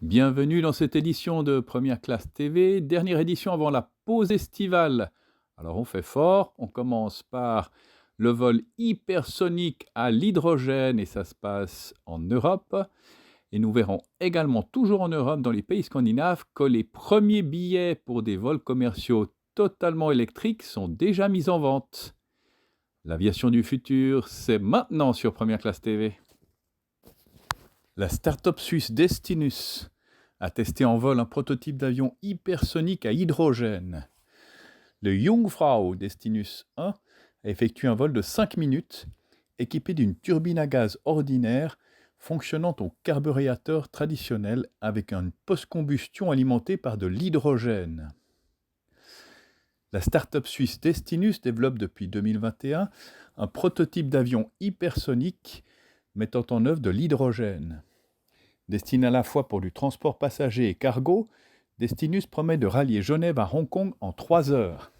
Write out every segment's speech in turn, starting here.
Bienvenue dans cette édition de Première Classe TV, dernière édition avant la pause estivale. Alors on fait fort, on commence par le vol hypersonique à l'hydrogène et ça se passe en Europe. Et nous verrons également toujours en Europe, dans les pays scandinaves, que les premiers billets pour des vols commerciaux totalement électriques sont déjà mis en vente. L'aviation du futur, c'est maintenant sur Première Classe TV. La start-up suisse Destinus a testé en vol un prototype d'avion hypersonique à hydrogène. Le Jungfrau Destinus 1 a effectué un vol de 5 minutes, équipé d'une turbine à gaz ordinaire fonctionnant au carburéateur traditionnel avec une post-combustion alimentée par de l'hydrogène. La start-up suisse Destinus développe depuis 2021 un prototype d'avion hypersonique mettant en œuvre de l'hydrogène. Destiné à la fois pour du transport passager et cargo, Destinus promet de rallier Genève à Hong Kong en 3 heures.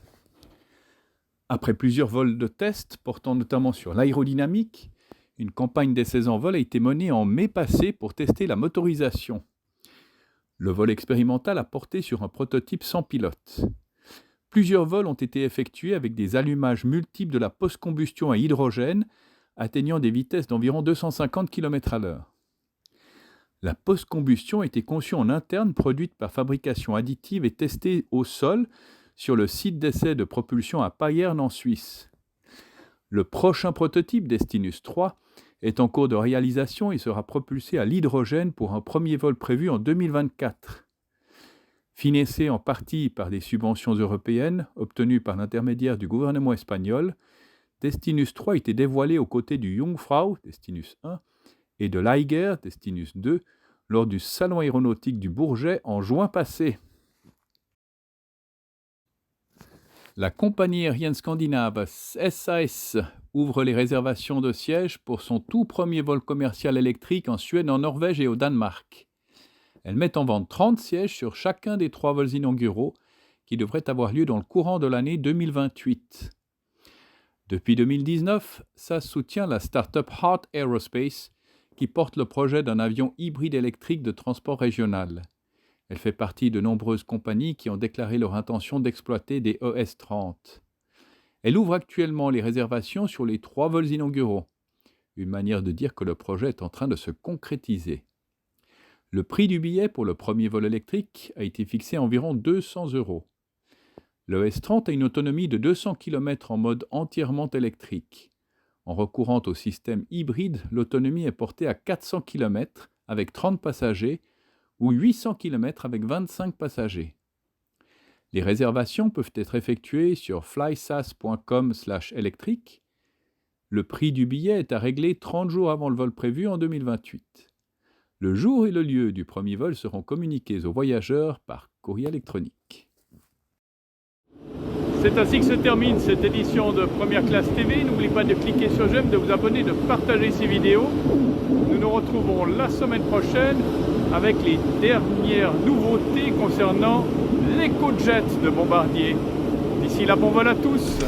Après plusieurs vols de test portant notamment sur l'aérodynamique, une campagne d'essais en vol a été menée en mai passé pour tester la motorisation. Le vol expérimental a porté sur un prototype sans pilote. Plusieurs vols ont été effectués avec des allumages multiples de la post-combustion à hydrogène, atteignant des vitesses d'environ 250 km/h. La post-combustion a été conçue en interne, produite par fabrication additive et testée au sol sur le site d'essai de propulsion à Payerne en Suisse. Le prochain prototype, Destinus 3, est en cours de réalisation et sera propulsé à l'hydrogène pour un premier vol prévu en 2024. Financé en partie par des subventions européennes obtenues par l'intermédiaire du gouvernement espagnol, Destinus 3 a été dévoilé aux côtés du Jungfrau, Destinus 1, et de l'Eiger, Destinus 2, lors du Salon aéronautique du Bourget en juin passé. La compagnie aérienne scandinave SAS ouvre les réservations de sièges pour son tout premier vol commercial électrique en Suède, en Norvège et au Danemark. Elle met en vente 30 sièges sur chacun des 3 vols inauguraux qui devraient avoir lieu dans le courant de l'année 2028. Depuis 2019, SAS soutient la start-up Heart Aerospace qui porte le projet d'un avion hybride électrique de transport régional. Elle fait partie de nombreuses compagnies qui ont déclaré leur intention d'exploiter des ES-30. Elle ouvre actuellement les réservations sur les 3 vols inauguraux, une manière de dire que le projet est en train de se concrétiser. Le prix du billet pour le premier vol électrique a été fixé à environ 200 €. Le ES-30 a une autonomie de 200 km en mode entièrement électrique. En recourant au système hybride, l'autonomie est portée à 400 km avec 30 passagers ou 800 km avec 25 passagers. Les réservations peuvent être effectuées sur flysas.com/électrique. Le prix du billet est à régler 30 jours avant le vol prévu en 2028. Le jour et le lieu du premier vol seront communiqués aux voyageurs par courrier électronique. C'est ainsi que se termine cette édition de Première Classe TV. N'oubliez pas de cliquer sur j'aime, de vous abonner, de partager ces vidéos. Nous nous retrouvons la semaine prochaine avec les dernières nouveautés concernant l'EcoJet de Bombardier. D'ici là, bon vol à tous!